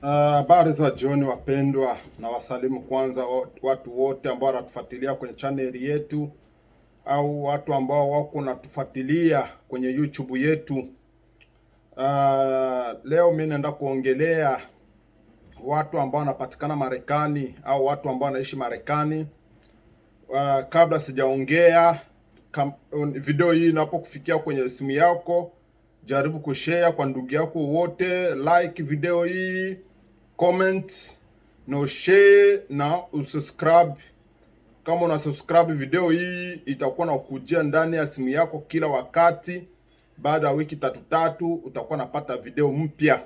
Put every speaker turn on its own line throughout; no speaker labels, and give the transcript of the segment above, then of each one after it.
Habari za jioni wapendwa, na wasalimu kwanza watu wote ambao wanatufuatilia kwenye chaneli yetu au watu ambao wako natufuatilia kwenye YouTube yetu. Leo mimi naenda kuongelea watu ambao wanapatikana Marekani au watu ambao wanaishi Marekani. Kabla sijaongea, video hii inapokufikia kwenye simu yako, jaribu kushare kwa ndugu yako wote, like video hii, comment na share na usubscribe. Kama una subscribe video hii itakuwa na kujia ndani ya simu yako kila wakati. Baada ya wiki tatu utakuwa napata video mpya,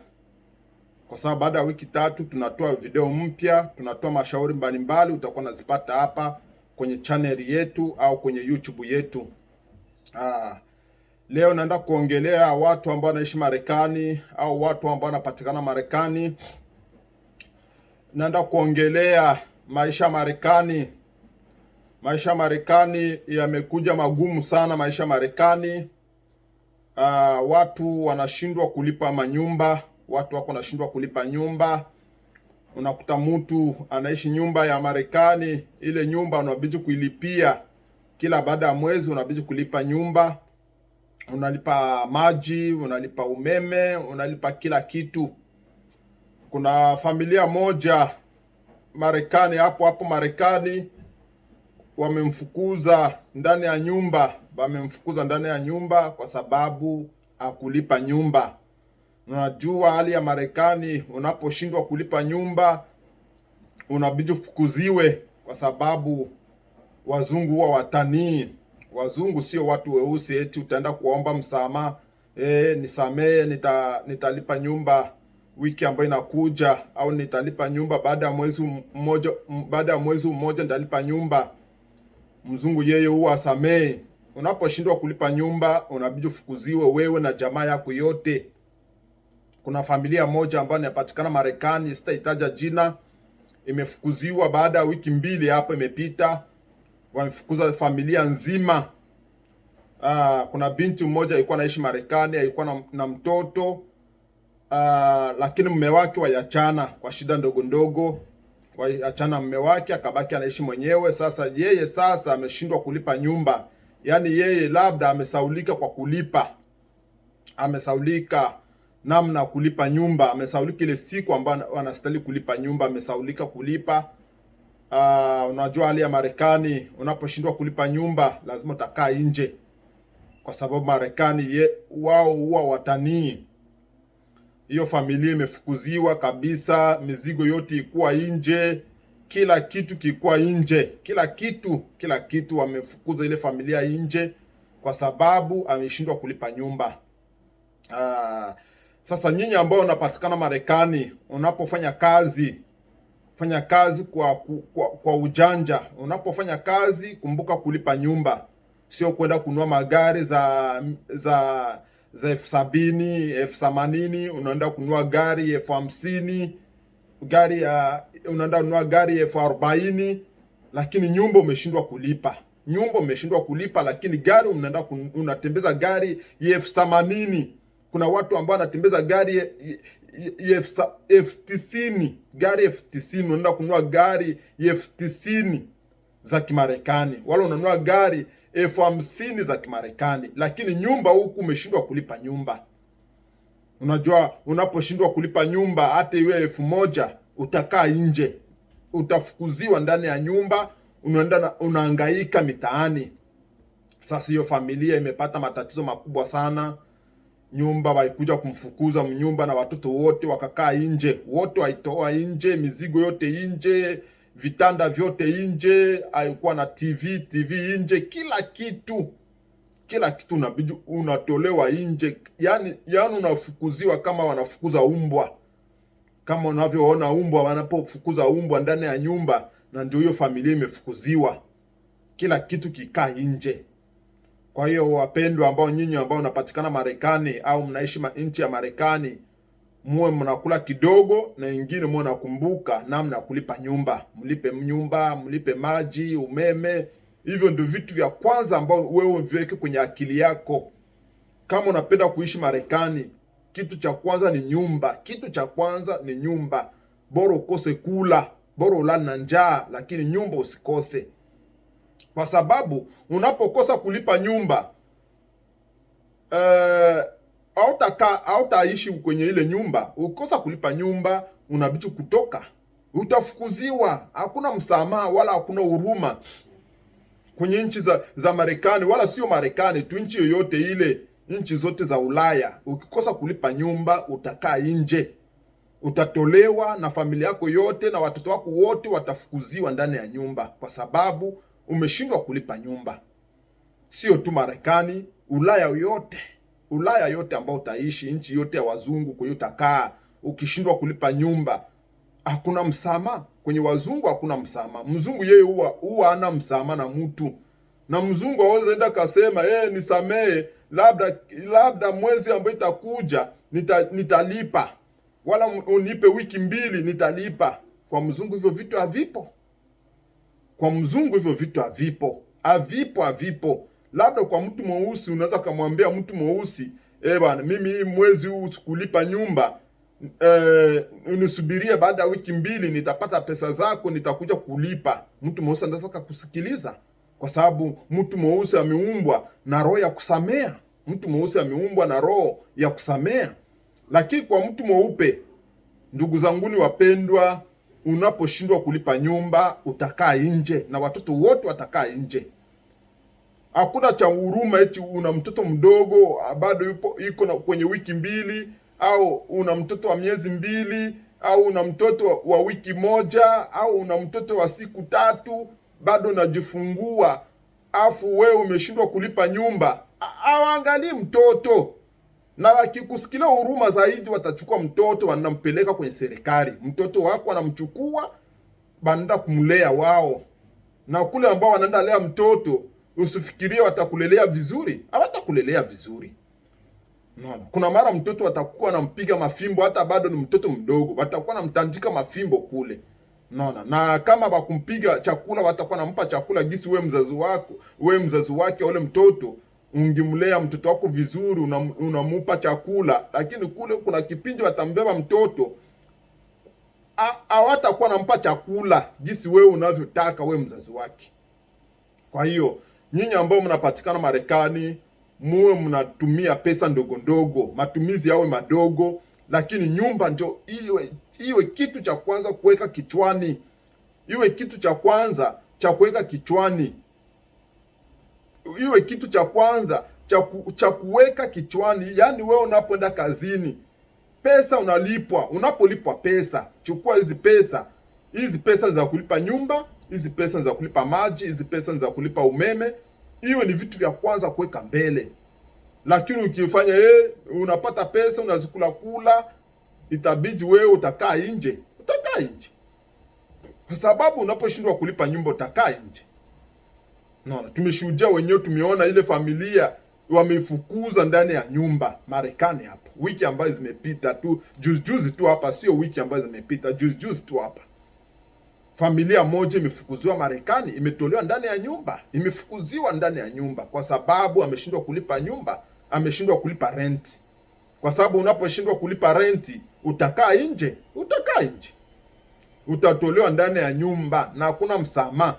kwa sababu baada ya wiki 3 tunatoa video mpya, tunatoa mashauri mbalimbali, utakuwa nazipata hapa kwenye channel yetu au kwenye YouTube yetu. Leo naenda kuongelea watu ambao wanaishi Marekani au watu ambao wanapatikana Marekani. Naenda kuongelea maisha ya Marekani. Maisha ya Marekani yamekuja magumu sana. Maisha ya Marekani, watu wanashindwa kulipa manyumba, watu wako wanashindwa kulipa nyumba. Unakuta mtu anaishi nyumba ya Marekani, ile nyumba unabidi kuilipia kila baada ya mwezi, unabidi kulipa nyumba, unalipa maji, unalipa umeme, unalipa kila kitu. Kuna familia moja Marekani, hapo Marekani, wamemfukuza ndani ya nyumba, kwa sababu hakulipa nyumba. Unajua hali ya Marekani, unaposhindwa kulipa nyumba unabidi ufukuziwe, kwa sababu wazungu huwa watanii. Wazungu sio watu weusi eti utaenda kuomba msamaha, nisamee, nitalipa nyumba wiki ambayo inakuja, au nitalipa nyumba baada ya mwezi mmoja nitalipa nyumba. Mzungu yeye huwa asamee. Unaposhindwa kulipa nyumba unabidi ufukuziwe, wewe na jamaa yako yote. Kuna familia moja ambayo inapatikana Marekani, sitaitaja jina, imefukuziwa baada ya wiki 2 hapo imepita. Wamefukuza familia nzima. Kuna binti mmoja alikuwa anaishi Marekani, alikuwa na mtoto, lakini mume wake waliachana kwa shida ndogo ndogo. Waliachana, mume wake akabaki anaishi mwenyewe. Sasa yeye ameshindwa kulipa nyumba. Yaani yeye labda amesaulika kwa kulipa, amesaulika namna kulipa nyumba, amesaulika ile siku ambayo anastahili kulipa nyumba, amesaulika kulipa. Unajua hali ya Marekani, unaposhindwa kulipa nyumba lazima utakaa nje, kwa sababu Marekani wao huwa watanii. Hiyo familia imefukuziwa kabisa, mizigo yote ikuwa nje, kila kitu kikuwa nje, kila kitu wamefukuza ile familia nje, kwa sababu ameshindwa kulipa nyumba. Sasa nyinyi ambao unapatikana Marekani, unapofanya kazi, fanya kazi kwa ujanja. Unapofanya kazi kumbuka kulipa nyumba, sio kwenda kununua magari za 70,000, 80,000, unaenda kununua gari 50,000, unaenda kununua gari 40,000, lakini nyumba umeshindwa kulipa. Lakini gari unatembeza gari 80,000. Kuna watu ambao wanatembeza gari F90, gari F90, unaenda kununua gari F90 za Kimarekani, wala unanunua gari F50 za Kimarekani, lakini nyumba huku umeshindwa kulipa nyumba. Unajua unaposhindwa kulipa nyumba, hata iwe 1,000 utakaa nje, utafukuziwa ndani ya nyumba, unahangaika mitaani. Sasa hiyo familia imepata matatizo makubwa sana. Nyumba walikuja kumfukuza mnyumba, na watoto wote wakakaa nje, wote waitoa nje, mizigo yote nje, vitanda vyote nje, alikuwa na TV nje, kila kitu unabidi unatolewa nje. Yani unafukuziwa kama wanafukuza umbwa, kama unavyoona umbwa wanapofukuza umbwa ndani ya nyumba, na ndio hiyo familia imefukuziwa, kila kitu kikaa nje. Kwa hiyo wapendwa, ambao nyinyi ambao unapatikana Marekani au mnaishi nchi ya Marekani, muwe mnakula kidogo, na ingine muwe nakumbuka namna ya kulipa nyumba. Mlipe nyumba, mlipe maji, umeme. Hivyo ndio vitu vya kwanza ambao wewe viweke kwenye akili yako. Kama unapenda kuishi Marekani, Kitu cha kwanza ni nyumba. Kitu cha kwanza ni nyumba. Bora ukose kula, bora ulale na njaa, lakini nyumba usikose. Kwa sababu unapokosa kulipa nyumba, hautaishi kwenye ile nyumba. Ukikosa kulipa nyumba, unabidi kutoka, utafukuziwa. Hakuna msamaha wala hakuna huruma kwenye nchi za Marekani, wala sio Marekani tu, nchi yoyote ile, nchi zote za Ulaya. Ukikosa kulipa nyumba, utakaa nje, utatolewa na familia yako yote na watoto wako wote watafukuziwa ndani ya nyumba, kwa sababu umeshindwa kulipa nyumba. Sio tu Marekani, Ulaya yote ambao utaishi, nchi yote ya wazungu kwenye utakaa, ukishindwa kulipa nyumba, hakuna msamaha. Kwenye wazungu hakuna msamaha. Mzungu yeye huwa hana msamaha na mtu. Na mzungu hawezi enda kasema nisamee, labda mwezi ambao itakuja nitalipa, wala unipe wiki 2 nitalipa. Kwa mzungu hivyo vitu havipo. Kwa mzungu hivyo vitu havipo. Labda kwa mtu mweusi unaweza kumwambia mtu mweusi, bwana, mimi hii mwezi huu sikulipa nyumba, unisubirie baada ya wiki 2 nitapata pesa zako, nitakuja kulipa. Mtu mweusi anaweza kukusikiliza, kwa sababu mtu mweusi ameumbwa na roho ya kusamea. Lakini kwa mtu mweupe, ndugu zanguni wapendwa, unaposhindwa kulipa nyumba, utakaa nje na watoto wote watakaa nje. Hakuna cha huruma eti una mtoto mdogo bado iko na kwenye wiki 2, au una mtoto wa miezi 2, au una mtoto wa wiki 1, au una mtoto wa siku 3 bado unajifungua, afu wewe umeshindwa kulipa nyumba. Hawaangalii mtoto, na wakikusikilia huruma zaidi watachukua mtoto wanampeleka kwenye serikali. Mtoto wako wanamchukua banda kumlea wao, na kule ambao wanaenda lea mtoto, usifikirie watakulelea vizuri. Hawatakulelea vizuri. Unaona, kuna mara mtoto watakuwa nampiga mafimbo, hata bado ni mtoto mdogo, watakuwa namtandika mafimbo kule. Unaona, na kama bakumpiga chakula, watakuwa nampa chakula gisi we mzazi wake ule mtoto ungimlea mtoto wako vizuri, unamupa chakula. Lakini kule kuna kipindi watambeba mtoto, hawatakuwa nampa chakula gisi wewe unavyotaka we mzazi wake. Kwa hiyo nyinyi ambao mnapatikana Marekani, muwe mnatumia pesa ndogo, matumizi yawe madogo, lakini nyumba ndio iwe kitu cha kwanza kuweka kichwani. Iwe kitu cha kwanza cha kuweka kichwani. Iwe kitu cha kwanza cha kuweka kichwani. Yaani wewe unapoenda kazini, pesa unalipwa. Unapolipwa pesa, chukua hizi pesa za kulipa nyumba, hizi pesa za kulipa maji, hizi pesa za kulipa umeme. Hiyo ni vitu vya kwanza kuweka mbele. Lakini ukifanya unapata pesa unazikula, itabidi wewe utakaa nje. Kwa sababu unaposhindwa kulipa nyumba utakaa nje. Naona tumeshuhudia wenyewe, tumeona ile familia wamefukuza ndani ya nyumba Marekani hapo. Wiki ambayo zimepita tu, juzi tu hapa, sio wiki ambayo zimepita, juzi tu hapa. Familia moja imefukuziwa Marekani, imetolewa ndani ya nyumba, imefukuziwa ndani ya nyumba kwa sababu ameshindwa kulipa nyumba, ameshindwa kulipa rent. Kwa sababu unaposhindwa kulipa renti, utakaa nje. Utatolewa ndani ya nyumba na hakuna msamaha.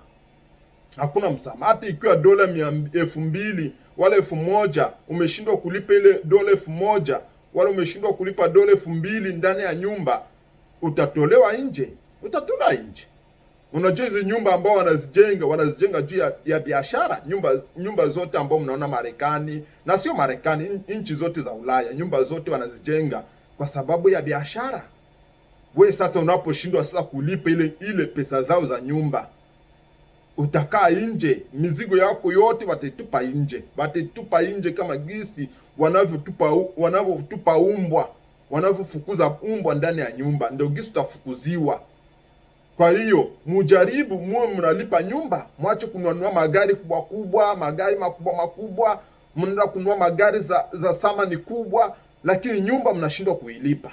Hata ikiwa dola 2,000 wala 1,000, umeshindwa kulipa ile dola 1,000 wala umeshindwa kulipa dola 2,000 ndani ya nyumba, utatolewa nje. Unajua hizi nyumba ambao wanazijenga juu ya biashara. Nyumba zote ambao mnaona Marekani, na sio Marekani, nchi zote za Ulaya, nyumba zote wanazijenga kwa sababu ya biashara. We sasa unaposhindwa sasa kulipa ile pesa zao za nyumba, utakaa nje. Mizigo yako yote wataitupa nje kama gisi wanavyotupa umbwa, wanavyofukuza umbwa ndani ya nyumba, ndio gisi utafukuziwa. Kwa hiyo mujaribu muwe mnalipa nyumba, mwache kununua magari kubwa, magari makubwa, mnaenda kununua magari za thamani kubwa, lakini nyumba mnashindwa kuilipa.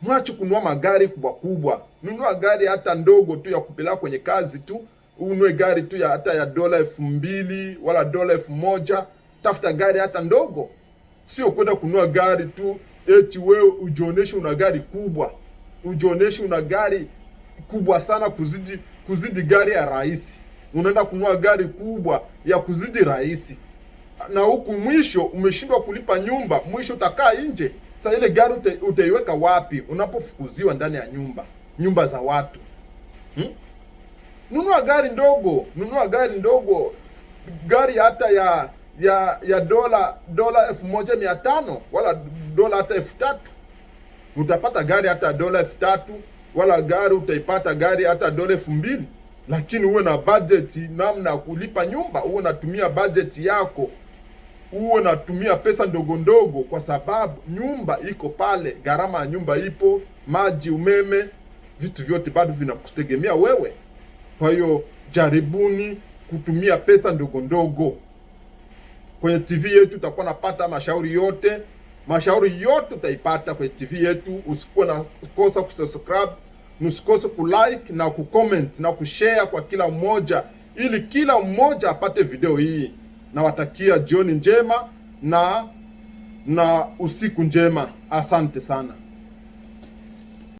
Mwache kununua magari kubwa. Nunua gari hata ndogo tu ya kupeleka kwenye kazi tu. Ununue gari tu hata ya dola 2,000 wala dola 1,000. Tafuta gari hata ndogo. sio kwenda kununua gari tu eti wewe ujioneshe una gari kubwa, ujioneshe una gari kubwa sana kuzidi gari ya rais. Unaenda kununua gari kubwa ya kuzidi rais, na huku mwisho umeshindwa kulipa nyumba, mwisho utakaa nje. Sasa ile gari utaiweka wapi unapofukuziwa ndani ya nyumba za watu? Nunua gari ndogo, nunua gari ndogo, gari hata ya dola 1500 wala dola hata 3000. Utapata gari hata dola 3000, wala gari utaipata gari hata dola 2000. Lakini uwe na budget namna ya kulipa nyumba, uwe natumia budget yako, uwe natumia pesa ndogo ndogo, kwa sababu nyumba iko pale, gharama ya nyumba ipo, maji, umeme, vitu vyote bado vinakutegemea wewe. Kwa hiyo jaribuni kutumia pesa ndogo ndogo. Kwenye TV yetu utakuwa napata mashauri yote utaipata kwenye TV yetu. Usikuwe na kosa kusubscribe, usikose kulike na kucomment na kushare kwa kila mmoja, ili kila mmoja apate video hii. Nawatakia jioni njema na usiku njema. Asante sana.